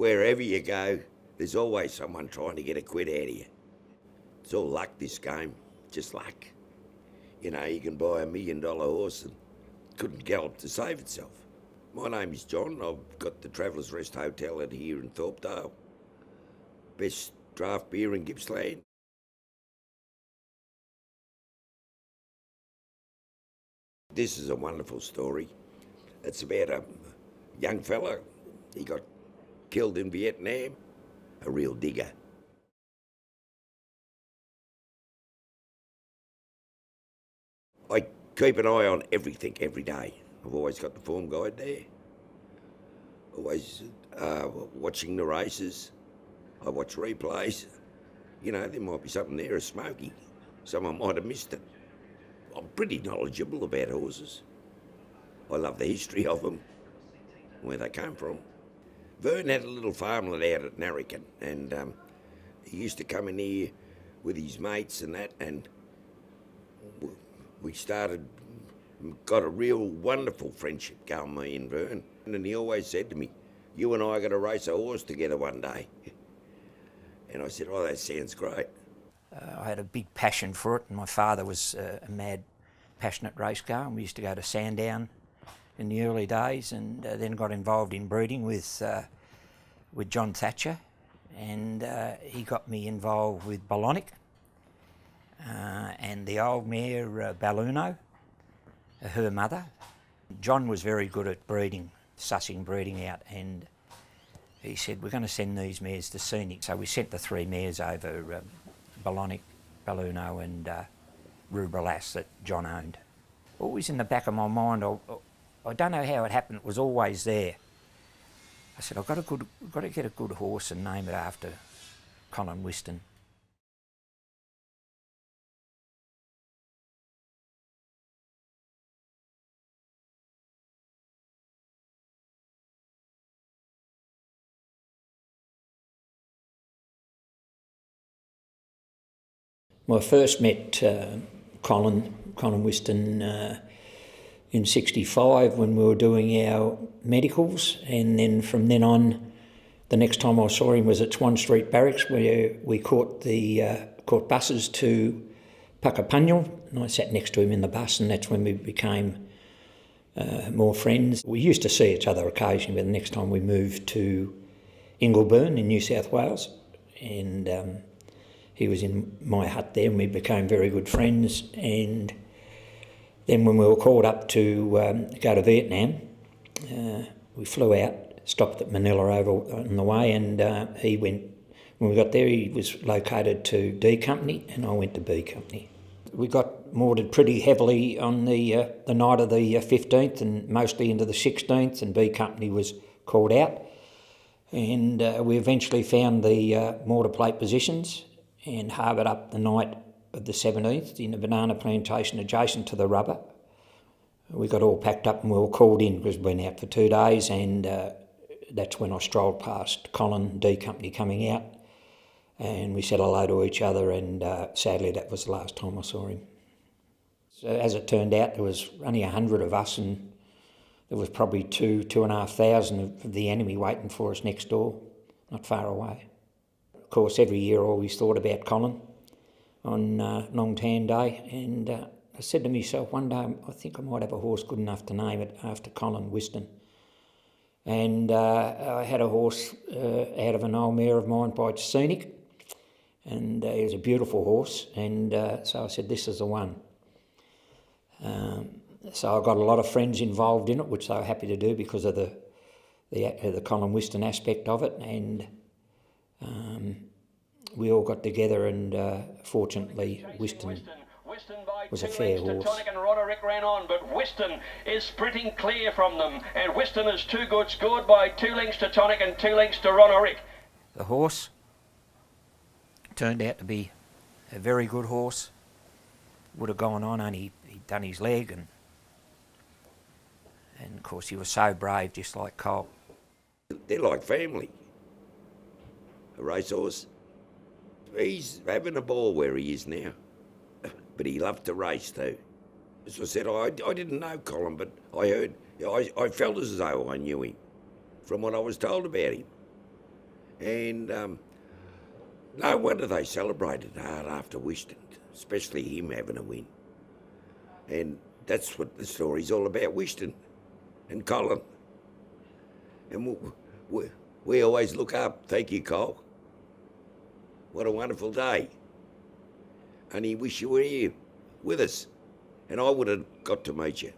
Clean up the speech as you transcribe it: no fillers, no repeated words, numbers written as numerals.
Wherever you go, there's always someone trying to get a quid out of you. It's all luck, this game, just luck. You know, you can buy $1 million horse and couldn't gallop to save itself. My name is John. I've got the Travellers Rest Hotel out here in Thorpedale. Best draft beer in Gippsland. This is a wonderful story. It's about a young fella. He got killed in Vietnam, a real digger. I keep an eye on everything every day. I've always got the form guide there. Always watching the races. I watch replays. You know, there might be something there, a smoky. Someone might have missed it. I'm pretty knowledgeable about horses. I love the history of them, where they came from. Vern had a little farmland out at Narracon, and he used to come in here with his mates and that, and we got a real wonderful friendship going, me and Vern. And he always said to me, "You and I are going to race a horse together one day." And I said, "Oh, that sounds great." I had a big passion for it, and my father was a mad, passionate race goer. We used to go to Sandown in the early days, and then got involved in breeding with John Thatcher, and he got me involved with Balonic and the old mare Balluno, her mother. John was very good at breeding, sussing breeding out, and he said, "We're going to send these mares to Scenic." So we sent the 3 mares over, Balonic, Balluno and Rubelas that John owned. Always in the back of my mind, I don't know how it happened, it was always there. I said, I've got to get a good horse and name it after Colin Whiston. Well, I first met Colin Whiston in '65 when we were doing our medicals, and then from then on, the next time I saw him was at Swan Street Barracks, where we caught buses to Puckapunyal, and I sat next to him in the bus, and that's when we became more friends. We used to see each other occasionally, but the next time we moved to Ingleburn in New South Wales, and he was in my hut there, and we became very good friends. And then when we were called up to go to Vietnam, we flew out, stopped at Manila over on the way, and he went, when we got there, he was located to D Company, and I went to B Company. We got mortared pretty heavily on the night of the 15th and mostly into the 16th, and B Company was called out. And we eventually found the mortar plate positions and harboured up the night of the 17th in a banana plantation adjacent to the rubber. We got all packed up and we were called in because we'd been out for 2 days, and that's when I strolled past Colin, D Company, coming out, and we said hello to each other, and sadly that was the last time I saw him. So as it turned out, there was only 100 of us, and there was probably 2,500 of the enemy waiting for us next door, not far away. Of course, every year I always thought about Colin on Long Tan Day, and I said to myself one day, I think I might have a horse good enough to name it after Colin Whiston. And I had a horse out of an old mare of mine by Scenic, and it was a beautiful horse, and so I said, this is the one. So I got a lot of friends involved in it, which they were happy to do because of the Colin Whiston aspect of it, and we all got together, and fortunately Whiston was a fair horse. Tonic and Roderick ran on, but Whiston is sprinting clear from them, and Whiston is too good, scored by 2 lengths to Tonic and 2 lengths to Roderick. The horse turned out to be a very good horse. Would have gone on, only he'd done his leg, and of course he was so brave, just like Cole. They're like family. A racehorse. He's having a ball where he is now, but he loved to race too. As I said, I didn't know Colin, but I felt as though I knew him from what I was told about him. And no wonder they celebrated hard after Whiston, especially him having a win. And that's what the story's all about, Whiston and Colin. And we always look up. Thank you, Cole. What a wonderful day. Only wish you were here with us. And I would have got to meet you.